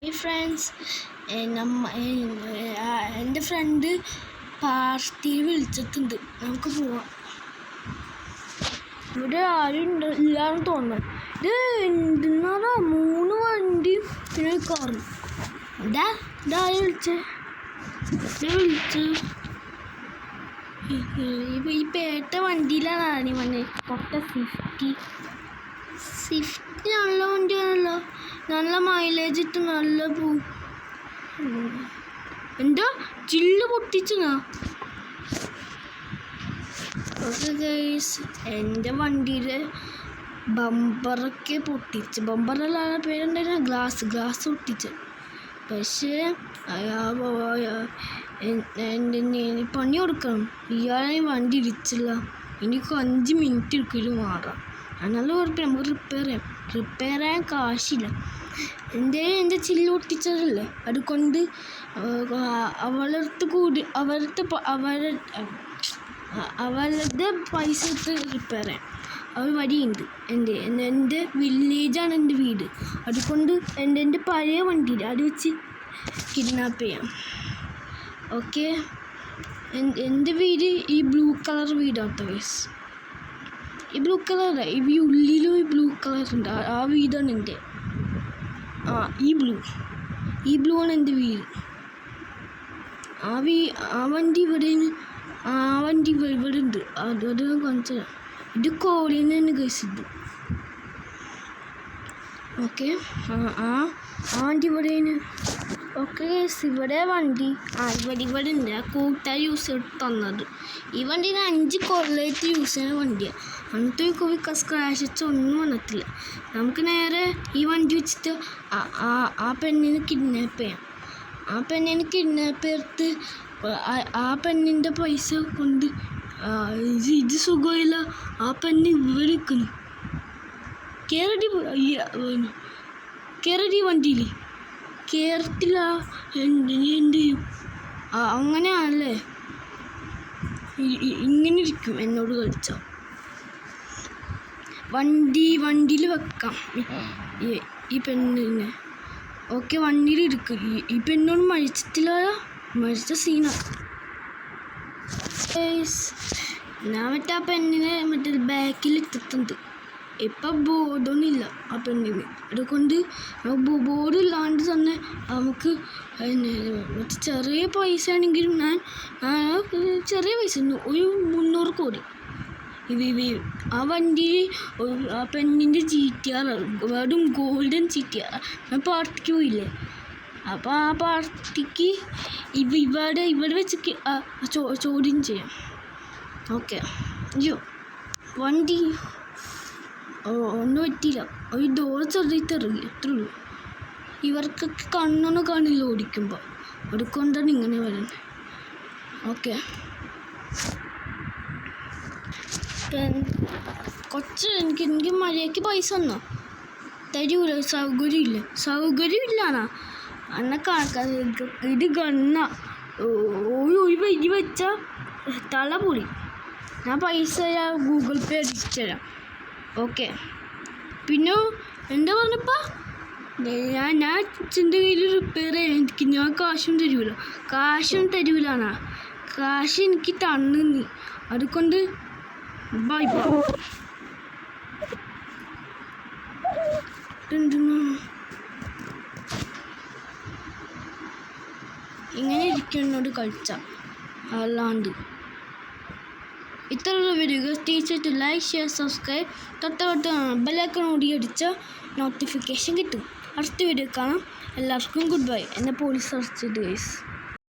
Hey friends, എൻ്റെ front പാർട്ടിയിൽ വിളിച്ചിട്ടുണ്ട്. നമുക്ക് പോവാം. ഇവിടെ ആരും ഇല്ലാന്ന് തോന്നുന്നു. ഇത് എന്തിനാ 3 വണ്ടിയും പിന്നെ ഒരു കാറും. വിളിച്ച് ഈ പേട്ട വണ്ടിയിലാണ് വന്നെ. പൊട്ട സ്വിഫ്റ്റ് നല്ല വണ്ടിയാണല്ലോ. നല്ല മൈലേജ് ഇട്ട് നല്ല പോവും. എന്താ ചില്ല് പൊട്ടിച്ചതാ? ഓക്കെ ഗൈസ്, എൻ്റെ വണ്ടിയുടെ ബമ്പറൊക്കെ പൊട്ടിച്ച്. ബമ്പറല്ല പേരുണ്ടായിരുന്ന ഗ്ലാസ് പൊട്ടിച്ച്. പക്ഷേ പണി കൊടുക്കണം. ഇയാളെ വണ്ടി ഇടിച്ചില്ല. എനിക്ക് 5 മിനിറ്റ് എടുക്കും മാറാം. നല്ല കുഴപ്പമില്ല, നമുക്ക് റിപ്പയർ ചെയ്യാൻ കാശില്ല. എൻ്റെ ചില്ല് പൊട്ടിച്ചതല്ലേ, അതുകൊണ്ട് അവരുടെ പൈസ ഇട്ട് റിപ്പയർ ചെയ്യാം. അവർ വഴിയുണ്ട്. എൻ്റെ വില്ലേജാണ് എൻ്റെ വീട്. അതുകൊണ്ട് എൻ്റെ പഴയ വണ്ടിയിൽ അത് വെച്ച് കിഡ്നാപ്പ് ചെയ്യാം. ഓക്കെ, എൻ്റെ വീട് ഈ ബ്ലൂ കളർ വീടാട്ടോ ഗൈസ്. ഈ ബ്ലൂ കളറല്ല, ഈ ഉള്ളിലും ഈ ബ്ലൂ കളർ ഉണ്ട്. ആ വീടാണ് എൻ്റെ. ഈ ബ്ലൂ ആണ് എൻ്റെ വീട്. ആ വണ്ടി ഇവിടെ ഉണ്ട്. അത് കാണിച്ചു. ഇത് കോളിന്ന് തന്നെ ഗൈസ്. ഇത് ഓക്കെ. ആ വണ്ടി ഇവിടെയാണ്. ഓക്കെ ഗൈസ്, ഇവിടെ വണ്ടി ഇവിടെ ഉണ്ട്. ആ കൂട്ടായി യൂസ് ചെയ്ത് തന്നത്. ഈ വണ്ടീന് 5 കൊല്ലമായിട്ട് യൂസ് ചെയ്യുന്ന വണ്ടിയാണ്. അന്നത്തെ സ്ക്രാച്ച് ഒന്നും വന്നിട്ടില്ല. നമുക്ക് നേരെ ഈ വണ്ടി വെച്ചിട്ട് ആ പെണ്ണിനെ കിഡ്നാപ്പ് ചെയ്യാം. ആ പെണ്ണിനെ കിഡ്നാപ്പ് ചെയ്തിട്ട് ആ പെണ്ണിൻ്റെ പൈസ കൊണ്ട് ഇത് സുഖമില്ല. ആ പെണ്ണ് ഇവിടെ നിൽക്കുന്നു. കേരടി വണ്ടിയിൽ കേരളത്തില്ല. എന്ത് ചെയ്യും? അങ്ങനെയാണല്ലേ, ഇങ്ങനെ ഇരിക്കും എന്നോട് കളിച്ച. വണ്ടിയിൽ വെക്കാം ഈ പെണ്ണിനെ. ഓക്കെ, വണ്ടിയിൽ എടുക്കും. ഈ പെണ്ണോട് മരിച്ച സീനാണ്. ഞാൻ ആ പെണ്ണിനെ ബാക്കിൽ ഇട്ടിട്ടുണ്ട്. ഇപ്പം ബോർഡൊന്നുമില്ല ആ പെണ്ണിന്. അതുകൊണ്ട് ബോർഡില്ലാണ്ട് തന്നെ നമുക്ക് ചെറിയ പൈസ ആണെങ്കിലും ചെറിയ പൈസ ഒരു 300 കോടി ആ വണ്ടിയിൽ ആ പെണ്ണിൻ്റെ GTR വെറും ഗോൾഡൻ GTR. ഞാൻ പാർട്ടിക്ക് പോയില്ലേ, അപ്പോൾ ആ പാർട്ടിക്ക് ഇവിടെ വെച്ച് ചോദ്യം ചെയ്യാം. ഓക്കെ, വണ്ടി ഒന്നും പറ്റിയില്ല. ഒരു ഡോർ ചെറുതായിട്ട് ഇറങ്ങി, എത്ര ഉള്ളൂ. ഇവർക്കൊക്കെ കണ്ണൊന്നും കാണില്ല ഓടിക്കുമ്പോൾ. അതുകൊണ്ടാണ് ഇങ്ങനെ വരുന്നത്. ഓക്കെ, എനിക്ക് മഴയ്ക്ക് പൈസ തന്നോ? തരൂല. സൗകര്യമില്ലാന്നാ അന്നെ കണക്കാ. ഇത് ഗണ്ണ ഒരു വരി വെച്ചാൽ തല പൊളി. ഞാൻ പൈസ ഗൂഗിൾ പേ അടിച്ചു തരാം. ഓക്കെ, പിന്നെ എന്താ പറഞ്ഞപ്പോൾ ഞാൻ എൻ്റെ കയ്യിൽ റിപ്പയർ ചെയ്യാൻ എനിക്ക് ഞാൻ കാശും തരൂലാന്നാ. കാശ് എനിക്ക് തന്നു നീ. അതുകൊണ്ട് ബൈ. ഇങ്ങനെ ഇരിക്കുന്നോട് കളിച്ച അല്ലാണ്ട്. ഇത്തരമുള്ള വീഡിയോകൾ ടീച്ചർ ലൈക്ക്, ഷെയർ, സബ്സ്ക്രൈബ്, തൊട്ടടുത്ത് ബെല്ലൈക്കൺ ഓടി അടിച്ചാൽ നോട്ടിഫിക്കേഷൻ കിട്ടും. അടുത്ത വീഡിയോ കാണാം. എല്ലാവർക്കും ഗുഡ് ബൈ. എന്നെ പോലീസ് അറസ്റ്റ് ചെയ്തു ഗൈസ്.